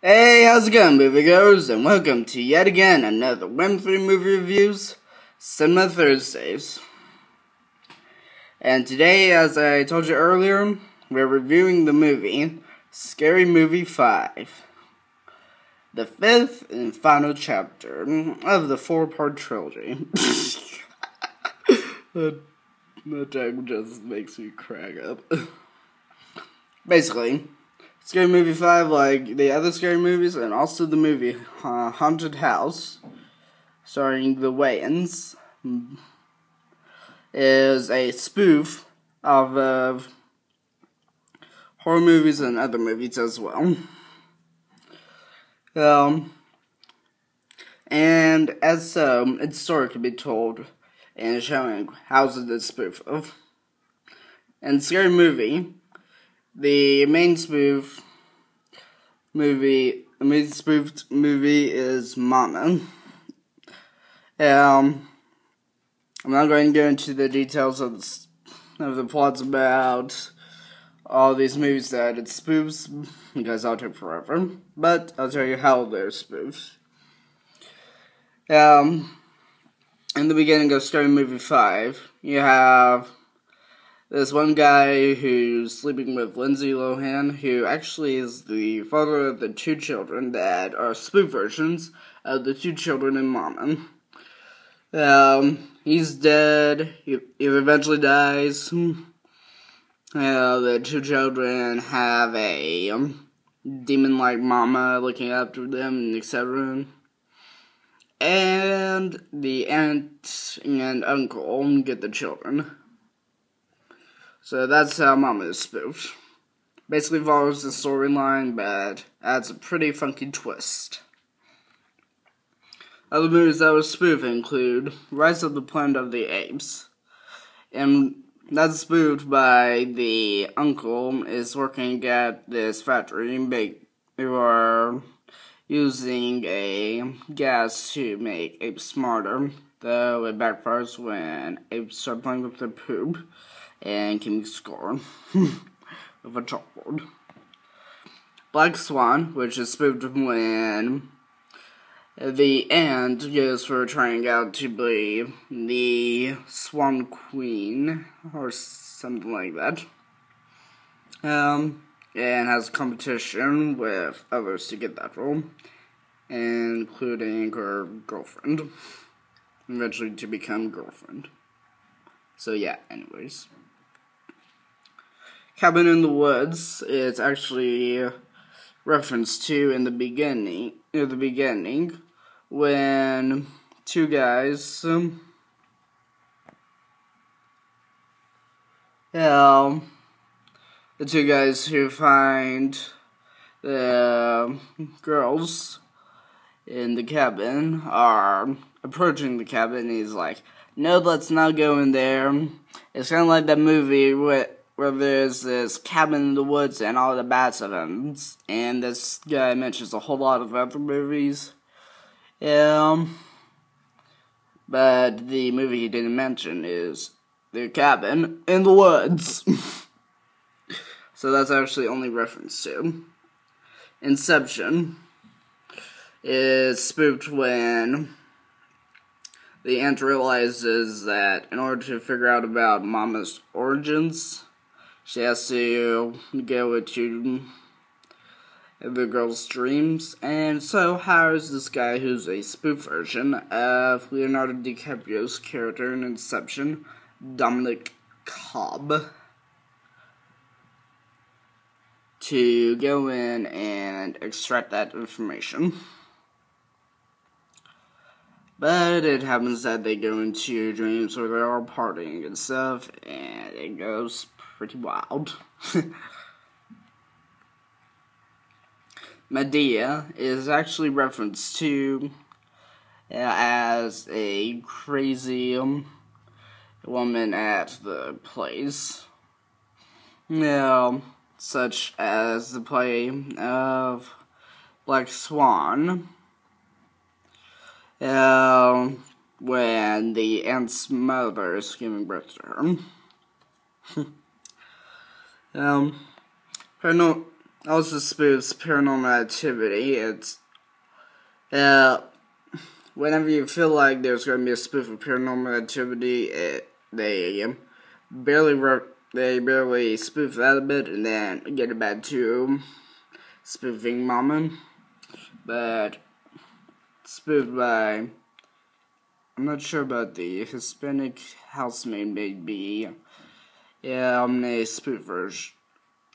Hey, how's it going, moviegoers? And welcome to yet again another Wednesday movie reviews, Cinema Thursdays. And today, as I told you earlier, we're reviewing the movie Scary Movie 5, the fifth and final chapter of the four-part trilogy. That joke just makes me crack up. Basically, Scary Movie 5, like the other scary movies, and also the movie Haunted House, starring the Wayans, is a spoof of horror movies and other movies as well. And as so, its story can be told and showing how's it a spoof of. In Scary Movie, the main spoofed movie is Mama. I'm not going to go into the details of the plots about all these movies that it spoofs, because that'll take forever. But I'll tell you how they're spoofs. In the beginning of Scary Movie 5, you have this one guy who's sleeping with Lindsay Lohan, who actually is the father of the two children that are spoof versions of the two children in Mama. He's dead. He eventually dies. The two children have a demon-like mama looking after them, etc. And the aunt and uncle get the children. So that's how Mama is spoofed. Basically follows the storyline, but adds a pretty funky twist. Other movies that were spoofed include Rise of the Planet of the Apes. And that's spoofed by the uncle is working at this factory. They are using a gas to make apes smarter, though it backfires when apes start playing with their poop and can be scored with a chalkboard. Black Swan, which is spoofed when the aunt goes for trying out to be the Swan Queen, or something like that. And has competition with others to get that role, including her girlfriend, eventually to become girlfriend. So yeah, anyways. Cabin in the Woods is actually referenced to in the beginning, when two guys, the two guys who find the girls in the cabin are approaching the cabin. He's like, "No, let's not go in there." It's kind of like that movie where there's this cabin in the woods and all the bats of them. And this guy mentions a whole lot of other movies. But the movie he didn't mention is The Cabin in the Woods. So that's actually only reference to. Inception is spoofed when the aunt realizes that in order to figure out about Mama's origins, she has to go into the girl's dreams, and so hires this guy who's a spoof version of Leonardo DiCaprio's character in Inception, Dominic Cobb, to go in and extract that information. But it happens that they go into dreams where they're all partying and stuff, and it goes pretty wild. Medea is actually referenced to as a crazy woman at the plays. Such as the play of Black Swan, when the aunt's mother is giving birth to her. also spoofs Paranormal Activity. It's whenever you feel like there's going to be a spoof of Paranormal Activity, they barely spoof that a bit, and then get it back to spoofing Mama. But spoofed by, I'm not sure about the Hispanic housemaid, maybe. Yeah, a spoof version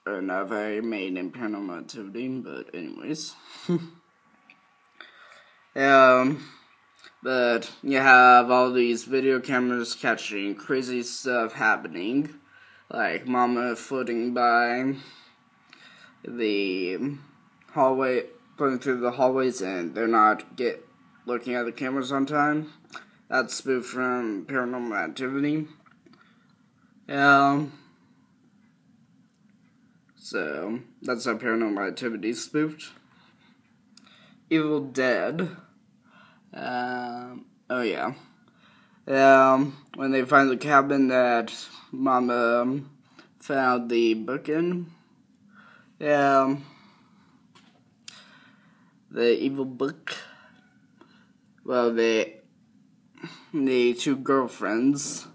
of a maid in Paranormal Activity, but anyways. But you have all these video cameras catching crazy stuff happening, like Mama floating by the hallway, going through the hallways, and they're not looking at the cameras on time. That's spoofed from Paranormal Activity. So that's how Paranormal Activity is spoofed. Evil Dead. Oh yeah. When they find the cabin that Mama found the book in. The evil book. Well, the two girlfriends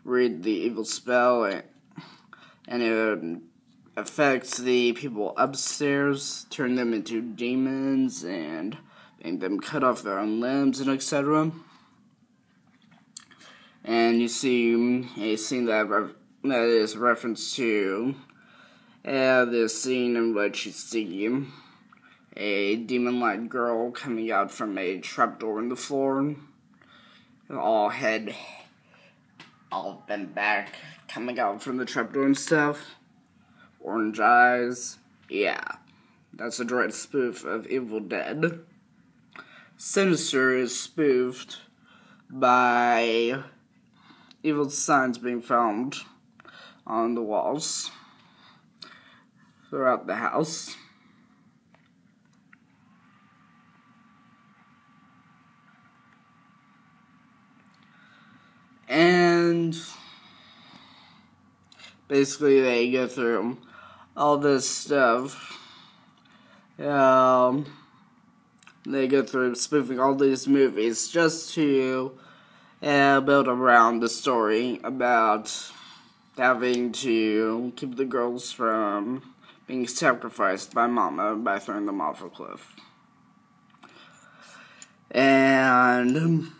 read the evil spell, and it affects the people upstairs, turn them into demons, and make them cut off their own limbs, and etc. And you see a scene that is reference to this scene in which you see a demon-like girl coming out from a trapdoor in the floor, all bent back, coming out from the trapdoor and stuff. Orange eyes. Yeah, that's a direct spoof of Evil Dead. Sinister is spoofed by evil signs being found on the walls throughout the house. And basically they go through all this stuff. They go through spoofing all these movies just to build around the story about having to keep the girls from being sacrificed by Mama by throwing them off a cliff. And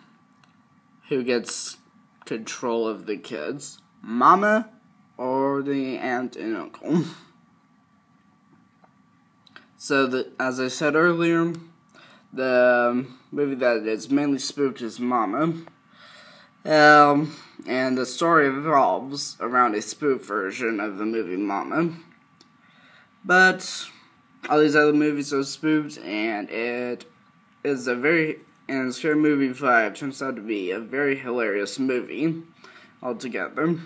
who gets control of the kids? Mama or the aunt and uncle? So, as I said earlier, the movie that is mainly spoofed is Mama. And the story revolves around a spoof version of the movie Mama. But all these other movies are spoofed, and it is and Scary Movie 5 turns out to be a very hilarious movie altogether.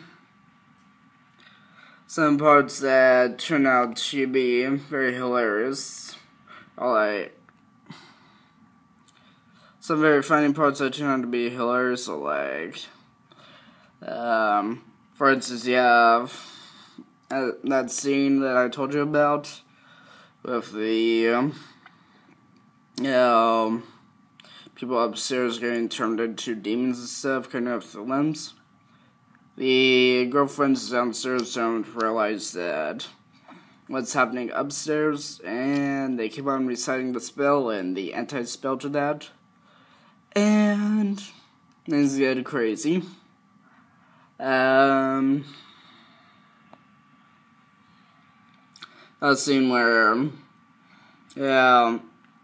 Some parts that turn out to be very hilarious are like some very funny parts that turn out to be hilarious are like, for instance, you have that scene that I told you about with the people upstairs getting turned into demons and stuff, cutting off their limbs. The girlfriends downstairs don't realize that what's happening upstairs, and they keep on reciting the spell and the anti-spell to that. And things get crazy. A scene where,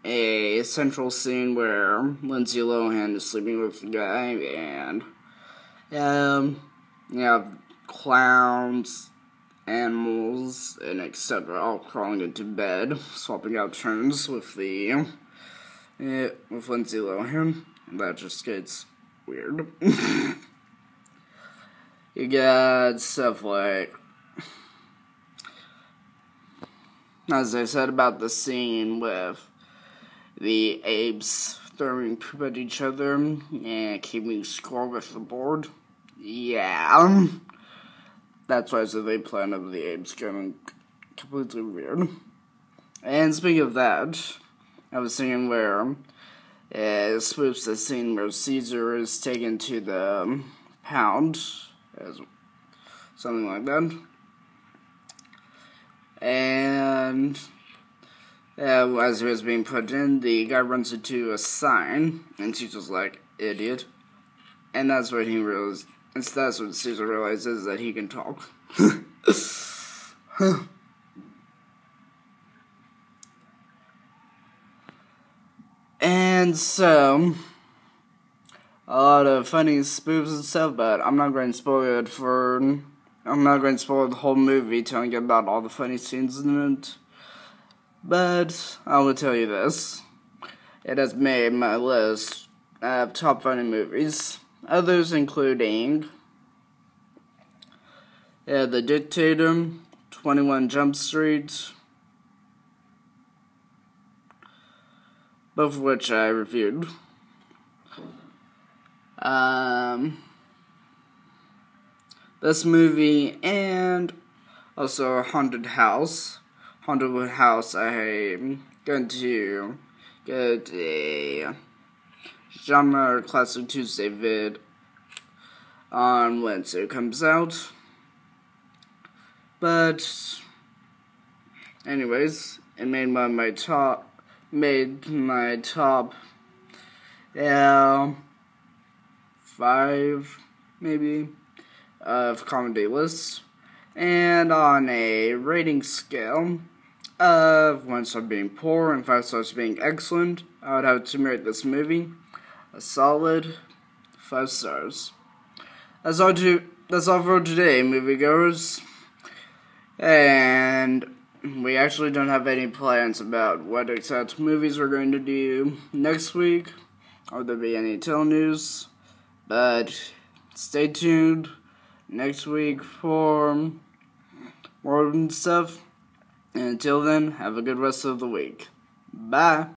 a central scene where Lindsay Lohan is sleeping with the guy, and you have clowns, animals, and etc. all crawling into bed, swapping out turns with with Lindsay Lohan. And that just gets weird. You got stuff like, as I said about the scene with the apes throwing poop at each other and keeping score with the board. Yeah. That's why so they plan of the apes getting completely weird. And speaking of that, I was thinking where it spoofs the scene where Caesar is taken to the pound, something like that. And as he was being put in, the guy runs into a sign, and Caesar's like, idiot. And that's what he realized. That's what Caesar realizes, that he can talk. And so, a lot of funny spoofs and stuff, but I'm not going to spoil it I'm not going to spoil the whole movie telling you about all the funny scenes in it. But I will tell you this. It has made my list of top funny movies. Others including The Dictator, 21 Jump Street, both of which I reviewed. This movie, and also Haunted House. Haunted House, I'm going to get a genre Classic Tuesday vid on Wednesday. It comes out. But anyways, it made my top 5 maybe of comedy lists, and on a rating scale of 1 star being poor and 5 stars being excellent, I would have to rate this movie a solid 5 stars. That's all for today, moviegoers. And we actually don't have any plans about what exact movies we're going to do next week, or there be any tell news. But stay tuned next week for more stuff. And until then, have a good rest of the week. Bye.